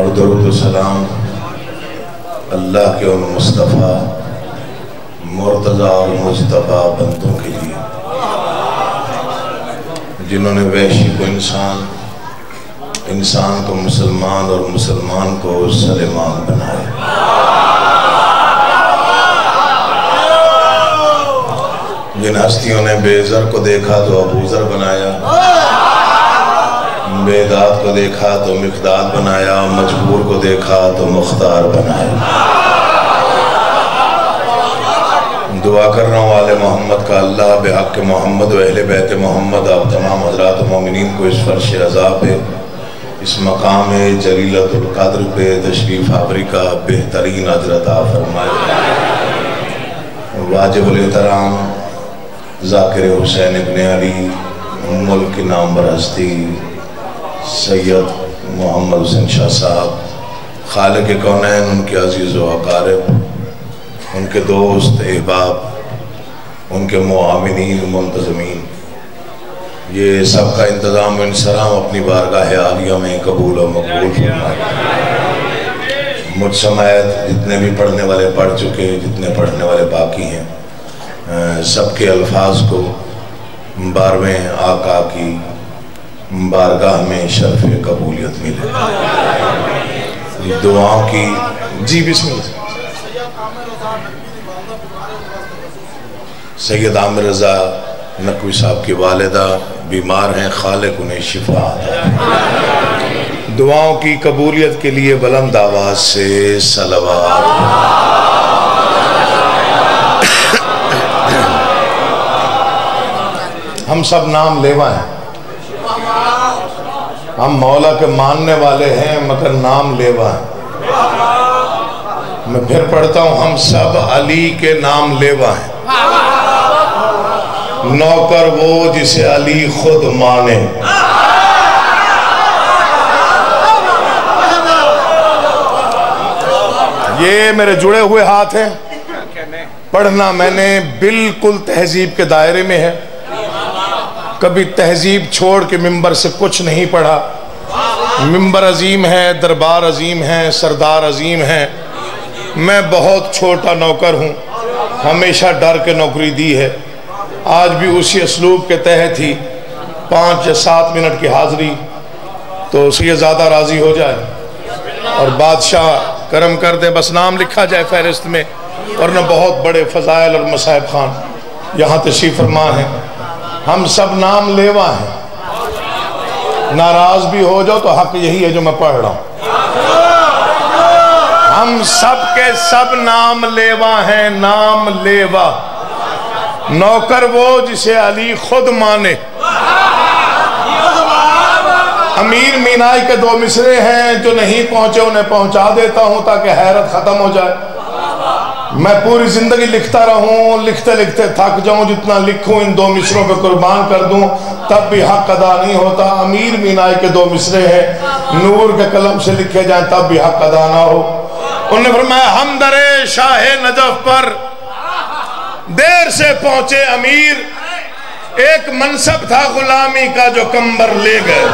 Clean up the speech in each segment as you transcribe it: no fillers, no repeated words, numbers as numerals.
اور درود و سلام اللہ کے ان مصطفیٰ مرتضیٰ اور مجتبیٰ بندوں کے لیے جنہوں نے وحشی کو انسان، انسان کو مسلمان اور مسلمان کو سلیمان بنایا۔ جن ہستیوں نے بے زر کو دیکھا تو ابو ذر بنایا، بے داد کو دیکھا تو مقداد بنایا، مجبور کو دیکھا تو مختار بنایا۔ دعا کر رہا ہوں آل محمد کا اللہ بحق محمد و اہل بیت محمد آپ تمام حضرات مومنین کو اس فرش عزا پہ، اس مقام جلیلۃ القدر پہ تشریف آوری کا بہترین اجر عطا فرمائے۔ واجب الاحترام ذاکر حسین ابن علی ملک کی نامور ہستی سید محمد حسین شاہ صاحب، خالق کونین، ان کے عزیز و اقارب، ان کے دوست احباب، ان کے معاونین منتظمین، یہ سب کا انتظام و انصرام اپنی بارگاہ عالیہ میں قبول و مقبول فرمائے۔ مجھ سمیت جتنے بھی پڑھنے والے پڑھ چکے، جتنے پڑھنے والے باقی ہیں، سب کے الفاظ کو 12ویں آقا کی بارگاہ میں شرف قبولیت ملے۔ دعاؤں کی جی بسم اللہ۔ سید عامر رضا نقوی صاحب کی والدہ بیمار ہیں، خالق انہیں شفا عطا۔ دعاؤں کی قبولیت کے لیے بلند آواز سے صلوات۔ ہم سب نام لیوا ہیں، ہم مولا کے ماننے والے ہیں مگر نام لیوا ہیں۔ میں پھر پڑھتا ہوں، ہم سب علی کے نام لیوا ہیں، نوکر وہ جسے علی خود مانے۔ یہ میرے جڑے ہوئے ہاتھ ہیں، پڑھنا میں نے بالکل تہذیب کے دائرے میں ہے، کبھی تہذیب چھوڑ کے ممبر سے کچھ نہیں پڑھا۔ ممبر عظیم ہے، دربار عظیم ہے، سردار عظیم ہے، میں بہت چھوٹا نوکر ہوں، ہمیشہ ڈر کے نوکری دی ہے۔ آج بھی اسی اسلوب کے تحت ہی 5 یا 7 منٹ کی حاضری تو سید زیادہ راضی ہو جائے اور بادشاہ کرم کر دے، بس نام لکھا جائے فہرست میں، ورنہ بہت بڑے فضائل اور مصائب خان یہاں تشریف فرما ہیں۔ ہم سب نام لیوا ہیں، ناراض بھی ہو جاؤ تو حق یہی ہے جو میں پڑھ رہا ہوں۔ ہم سب کے سب نام لیوا ہیں، نام لیوا، نوکر وہ جسے علی خود مانے۔ امیر مینائی کے 2 مصرے ہیں، جو نہیں پہنچے انہیں پہنچا دیتا ہوں تاکہ حیرت ختم ہو جائے۔ میں پوری زندگی لکھتا رہوں، لکھتے لکھتے تھک جاؤں، جتنا لکھوں ان 2 مصروں پہ قربان کر دوں تب بھی حق ادا نہیں ہوتا۔ امیر مینائی کے 2 مصرے ہیں، نور کے قلم سے لکھے جائیں تب بھی حق ادا نہ ہو۔ انہوں نے فرمایا ہم در شاہ نجف پر دیر سے پہنچے امیر، ایک منصب تھا غلامی کا جو کمبر لے گئے۔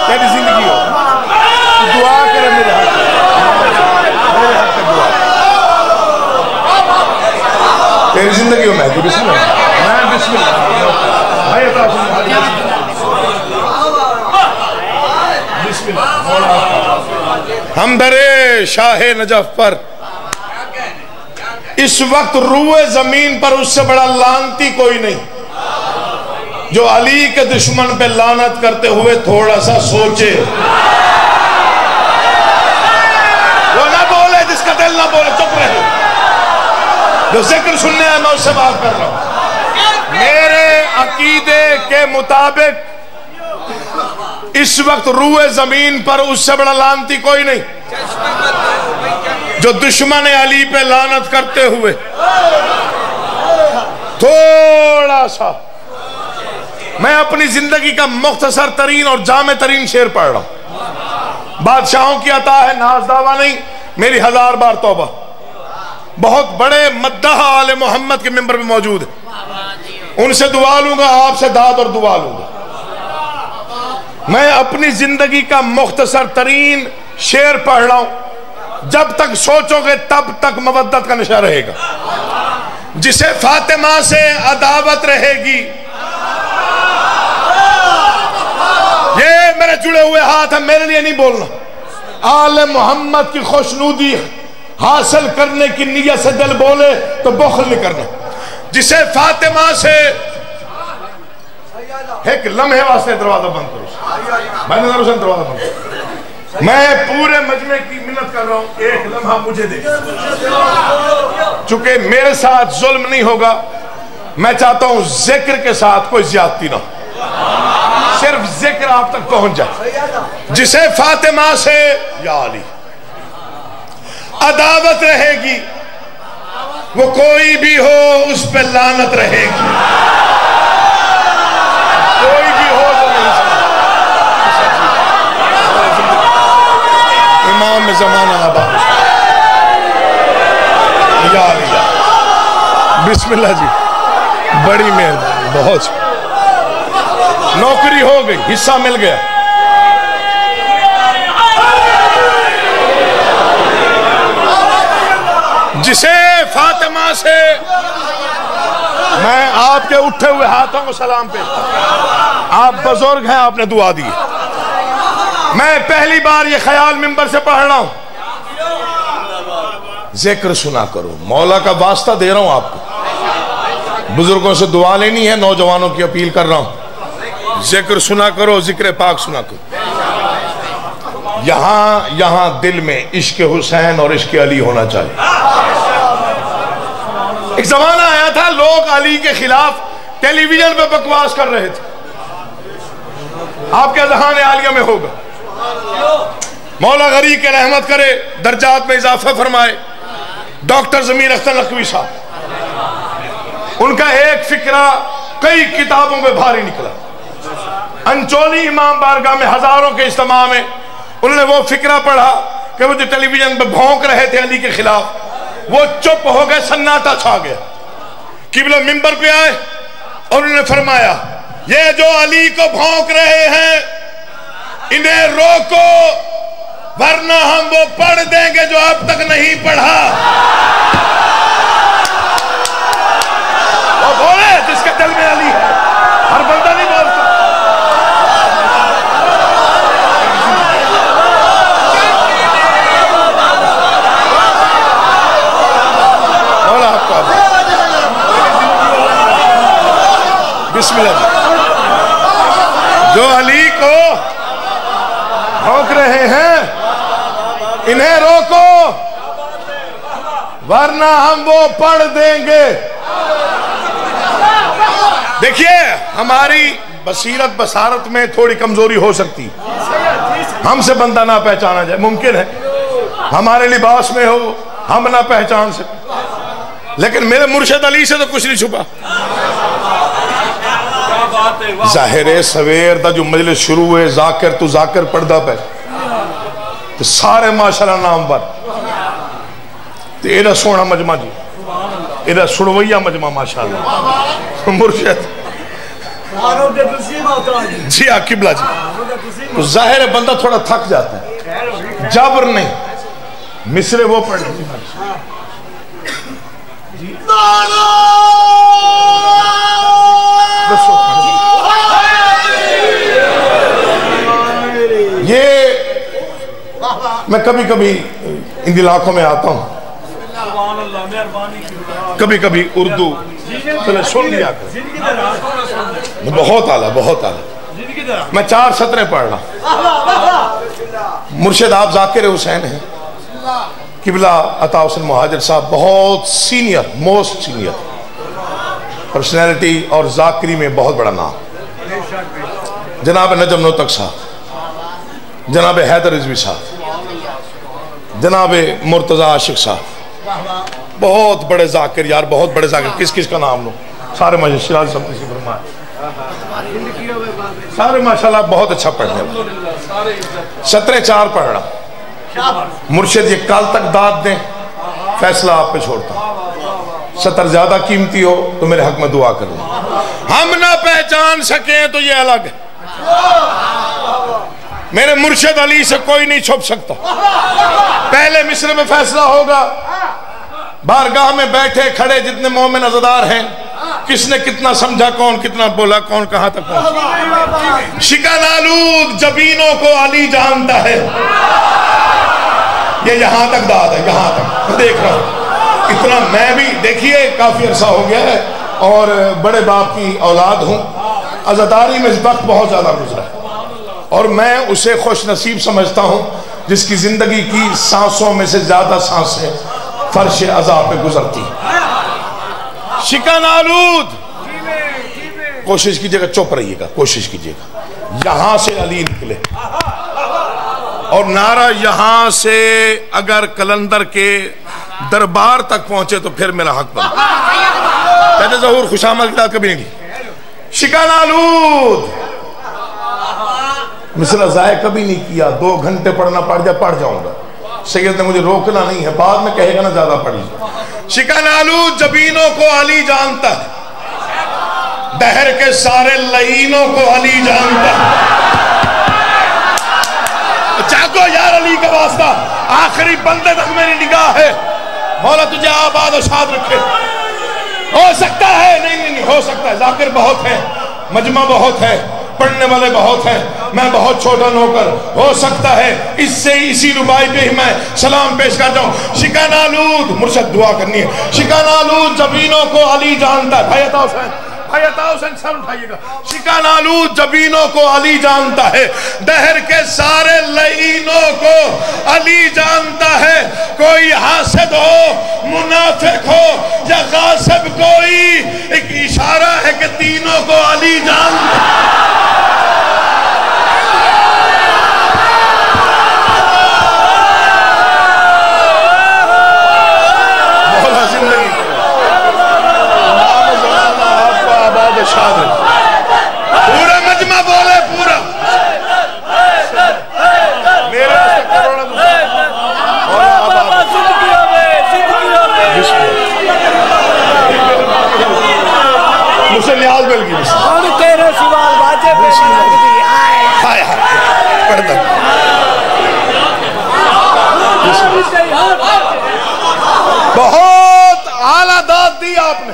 تیری زندگی ہو، دعا کرے میرے حق پہ دعا، تیری زندگی ہو مہدی، بسم اللہ، میں بسم اللہ، بسم اللہ۔ ہم در شاہ نجف پر اس وقت روئے زمین پر اس سے بڑا لعنتی کوئی نہیں جو علی کے دشمن پہ لعنت کرتے ہوئے تھوڑا سا سوچے۔ وہ نہ بولے جس کا دل نہ بولے، چپ رہے۔ جو ذکر سننے ہے میں اس سے بات کر رہا ہوں۔ میرے عقیدے کے مطابق اس وقت روئے زمین پر اس سے بڑا لعنتی کوئی نہیں جو دشمن علی پہ لعنت کرتے ہوئے تھوڑا سا، میں اپنی زندگی کا مختصر ترین اور جامع ترین شعر پڑھ رہا ہوں، بادشاہوں کی عطا ہے، ناز دعویٰ نہیں، میری 1000 بار توبہ۔ بہت بڑے مداح آل محمد کے ممبر پہ موجود ہیں، ان سے دعا لوں گا، آپ سے داد اور دعا لوں گا۔ میں اپنی زندگی کا مختصر ترین شعر پڑھ رہا ہوں، جب تک سوچو گے تب تک مودت کا نشہ رہے گا۔ جسے فاطمہ سے عداوت رہے گی، یہ میرے جڑے ہوئے ہاتھ ہیں، میرے لیے نہیں بولنا، آل محمد کی خوشنودی حاصل کرنے کی نیت سے دل بولے تو بخل نہیں کرنا۔ جسے فاطمہ سے، ایک لمحے واسطے دروازہ بند کرو، میں نظر حسین دروازہ بند کرو، میں پورے مجمع کی منت کر رہا ہوں، ایک لمحہ مجھے دے۔ چونکہ میرے ساتھ ظلم نہیں ہوگا، میں چاہتا ہوں ذکر کے ساتھ کوئی زیادتی نہ ہو، صرف ذکر آپ تک پہنچ جائے۔ جسے فاطمہ سے یا علی عداوت رہے گی، وہ کوئی بھی ہو اس پہ لعنت رہے گی، کوئی بھی ہو تو نہیں سکتا۔ امام زمانہ آباد یا علی، بسم اللہ جی، بڑی مہربانی، بہت نوکری ہو گئی، حصہ مل گیا۔ جسے فاطمہ سے، میں آپ کے اٹھے ہوئے ہاتھوں کو سلام پیش، آپ بزرگ ہیں، آپ نے دعا دی۔ میں پہلی بار یہ خیال ممبر سے پڑھ رہا ہوں، ذکر سنا کرو، مولا کا واسطہ دے رہا ہوں آپ کو، بزرگوں سے دعا لینی ہے، نوجوانوں کی اپیل کر رہا ہوں، ذکر سنا کرو، ذکر پاک سنا کرو۔ یہاں دل میں عشق حسین اور عشق علی ہونا چاہیے۔ ایک زمانہ آیا تھا لوگ علی کے خلاف ٹیلی ویژن پہ بکواس کر رہے تھے، آپ کے اذہان عالیہ میں ہوگا۔ مولا غریق کے رحمت کرے، درجات میں اضافہ فرمائے، ڈاکٹر ضمیر اختر نقوی صاحب، ان کا ایک فکرہ کئی کتابوں میں بھاری نکلا۔ انچولی امام بارگاہ میں ہزاروں کے اجتماع میں انہوں نے وہ فکرہ پڑھا کہ وہ جو ٹیلی ویژن پہ بھونک رہے تھے علی کے خلاف، وہ چپ ہو گئے، سناٹا چھا گیا۔ قبلہ ممبر پہ آئے اور انہوں نے فرمایا، یہ جو علی کو بھونک رہے ہیں انہیں روکو، ورنہ ہم وہ پڑھ دیں گے جو اب تک نہیں پڑھا۔ وہ بولے جس کے دل میں علی ہے، ہر بندہ نہیں بولتا۔ بسم اللہ جی، جو علی کو بھونک رہے ہیں انہیں روکو، ورنہ ہم وہ پڑھ دیں گے۔ دیکھیے، ہماری بصیرت بصارت میں تھوڑی کمزوری ہو سکتی، ہم سے بندہ نہ پہچانا جائے، ممکن ہے ہمارے لباس میں ہو ہم نہ پہچان سکیں، لیکن میرے مرشد علی سے تو کچھ نہیں چھپا۔ ظاہر سویر دا جو مجلس شروع ہوئے، ذاکر تو ذاکر پردہ پہ تو سارے ماشاءاللہ نام بر تو ایڈا سونا مجمع جی، ایڈا سڑویہ مجمع ماشاءاللہ، مرشد جی قبلہ جی، تو ظاہر بندہ تھوڑا تھک جاتا ہے، جبر نہیں، مصرے وہ پڑھ یہ میں کبھی کبھی ان علاقوں میں آتا ہوں، کبھی کبھی اردو سن لیا کر، بہت اعلیٰ بہت اعلیٰ، میں 4 سطریں پڑھ رہا۔ مرشد آپ ذاکر حسین ہیں، قبلہ عطا حسین مہاجر صاحب بہت سینئر، موسٹ سینئر پرسنالٹی اور ذاکری میں بہت بڑا نام، جناب نجم نوتک صاحب، جناب حیدر رضوی صاحب، جناب مرتضی عاشق صاحب، بہت بڑے ذاکر یار، بہت بڑے ذاکر، کس کس کا نام لوں، سارے ماشاءاللہ شیراز صاحب کسی فرمائے، سارے ماشاءاللہ بہت اچھا پڑھنے والے۔ سطریں 4 پڑھ رہا. مرشد یہ کل تک داد دیں، فیصلہ آپ پہ چھوڑتا ہوں. سطر زیادہ قیمتی ہو تو میرے حق میں دعا کریں. ہم نہ پہچان سکیں تو یہ الگ ہے. میرے مرشد علی سے کوئی نہیں چھپ سکتا. پہلے مصر میں فیصلہ ہوگا. بارگاہ میں بیٹھے کھڑے جتنے مومن عزادار ہیں، کس نے کتنا سمجھا، کون کتنا بولا، کون کہاں تک پہنچا. شکن آلود جبینوں کو علی جانتا ہے. یہ یہاں تک داد ہے، یہاں تک میں دیکھ رہا ہوں. اتنا میں بھی دیکھیے کافی عرصہ ہو گیا ہے اور بڑے باپ کی اولاد ہوں. عزاداری میں اس وقت بہت زیادہ گزرا ہے اور میں اسے خوش نصیب سمجھتا ہوں جس کی زندگی کی سانسوں میں سے زیادہ سانسیں فرش عذاب پہ گزرتی. شکن آلود کوشش کیجئے گا، چپ رہیے گا، کوشش کیجئے گا یہاں سے علی نکلے اور نعرہ یہاں سے اگر کلندر کے دربار تک پہنچے تو پھر میرا حق بنتا. کہتے ظہور خوش آمد کی داد کبھی نہیں دی. شکن آلود مثل ضائع کبھی نہیں کیا. 2 گھنٹے پڑھنا پڑ جائے پڑھ جاؤں گا. سید نے مجھے روکنا نہیں ہے، بعد میں کہے گا نا زیادہ پڑھی. شکن آلود جبینوں کو علی جانتا ہے، دہر کے سارے لعینوں کو علی جانتا ہے. چاہو یار علی کا واسطہ آخری بندے تک میری نگاہ ہے. مولا تجھے آباد و شاد رکھے. ہو سکتا ہے نہیں ہو سکتا ہے. ذاکر بہت ہے، مجمع بہت ہے، پڑھنے والے بہت ہیں، میں بہت چھوٹا نوکر. ہو سکتا ہے اس سے اسی ربائی پہ ہی میں سلام پیش کر جاؤں. شکن آلود مرشد دعا کرنی ہے. شکن آلود جبینوں کو علی جانتا ہے. بھائی عطا حسین، بھائی عطا حسین سر اٹھائیے گا. شکن آلود جبینوں کو علی جانتا ہے، دہر کے سارے لعینوں کو علی جانتا ہے. کوئی حاسد ہو، منافق ہو یا غاصب، کوئی ایک اشارہ ہے کہ تینوں کو علی جانتا ہے. پورا مجمع بولے، پورا میرے مجھے نیاز مل گئی. بہت اعلیٰ داد دی آپ نے.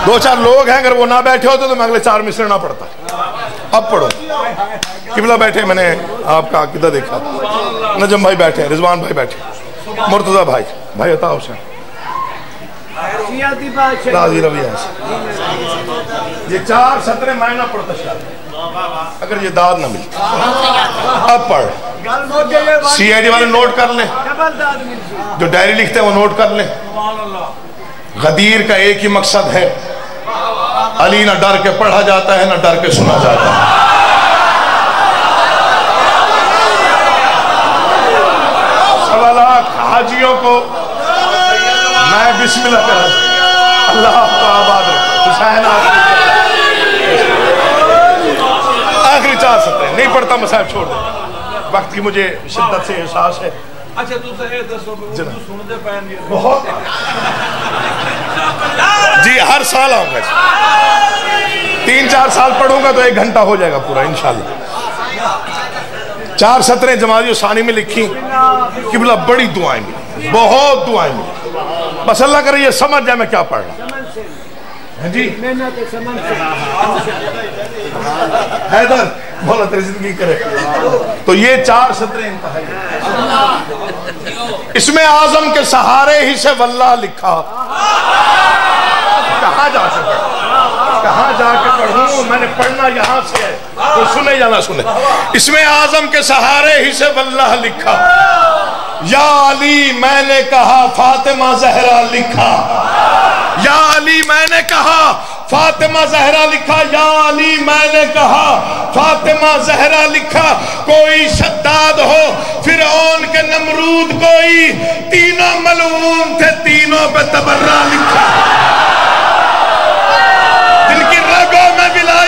دو چار لوگ ہیں، اگر وہ نہ بیٹھے ہوتے تو میں اگلے 4 مصرے نہ پڑھتا. اب پڑھو. قبلہ بیٹھے، میں نے آپ کا عقیدہ دیکھا. نجم بھائی بیٹھے، رضوان بھائی بیٹھے، مرتضی بھائی، بھائی عطا حسین، راضی رویہ. یہ 4 سطریں میں نہ پڑھتا شاید اگر یہ داد نہ ملتی. اب پڑھ. سی آئی ڈی والے نوٹ کر لیں، جو ڈائری لکھتے ہیں وہ نوٹ کر لیں. غدیر کا ایک ہی مقصد ہے، علی نہ ڈر کے پڑھا جاتا ہے نہ ڈر کے سنا جاتا ہے. سوالات حاجیوں کو میں بسم اللہ کر رہا ہوں. اللہ آپ کو آباد رکھے. حسین آخری 4 سطریں نہیں پڑھتا، مصاحب چھوڑ دیں. وقت کی مجھے شدت سے احساس ہے. اچھا بہت جی ہر سال آؤں گا. 3-4 سال پڑھوں گا تو 1 گھنٹہ ہو جائے گا پورا انشاءاللہ. 4 سطریں جمادی ثانی میں لکھی. قبلہ بڑی دعائیں ملی، بہت دعائیں ملی. بس اللہ کرے یہ سمجھ جائے میں کیا پڑھ رہا ہوں. جی حیدر بولا تیری زندگی کرے. تو یہ 4 سطریں انتہائی. اس میں اعظم کے سہارے ہی سے واللہ لکھا. کہاں جا کے پڑھوں، کہاں جا کے پڑھوں؟ میں نے پڑھنا یہاں سے ہے، کوئی سنے یا نہ سنے. اس میں اعظم کے سہارے ہی سے واللہ لکھا. یا علی میں نے کہا فاطمہ زہرا لکھا. یا علی میں نے کہا فاطمہ زہرا لکھا. یا علی میں نے کہا فاطمہ زہرا لکھا. کوئی شداد ہو فرعون کے نمرود، کوئی تینوں ملعون تھے تینوں پہ تبرہ لکھا. جن کی رگوں میں ولایت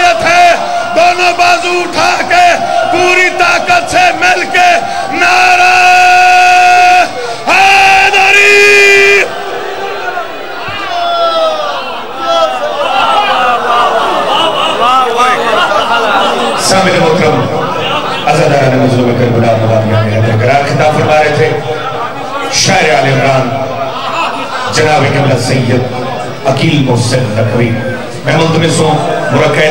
سید عقیل محسن نقوی. میں ملتمس ہوں مرقع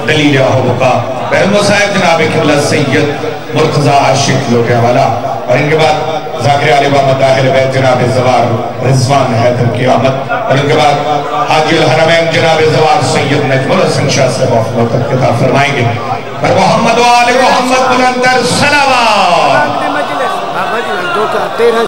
دلیل احبقہ بہرم صاحب جناب قبلہ سید مرتضیٰ عاشق لوٹے والا، اور ان کے بعد ذاکر علی و مداحل بیت جناب زوار رضوان حیدر کی آمد، اور ان کے بعد حاجی الحرمین جناب زوار سید نجم الحسن شاہ صاحب افضل تک خطاب فرمائیں گے. پر محمد و آل محمد بلندر صلوات.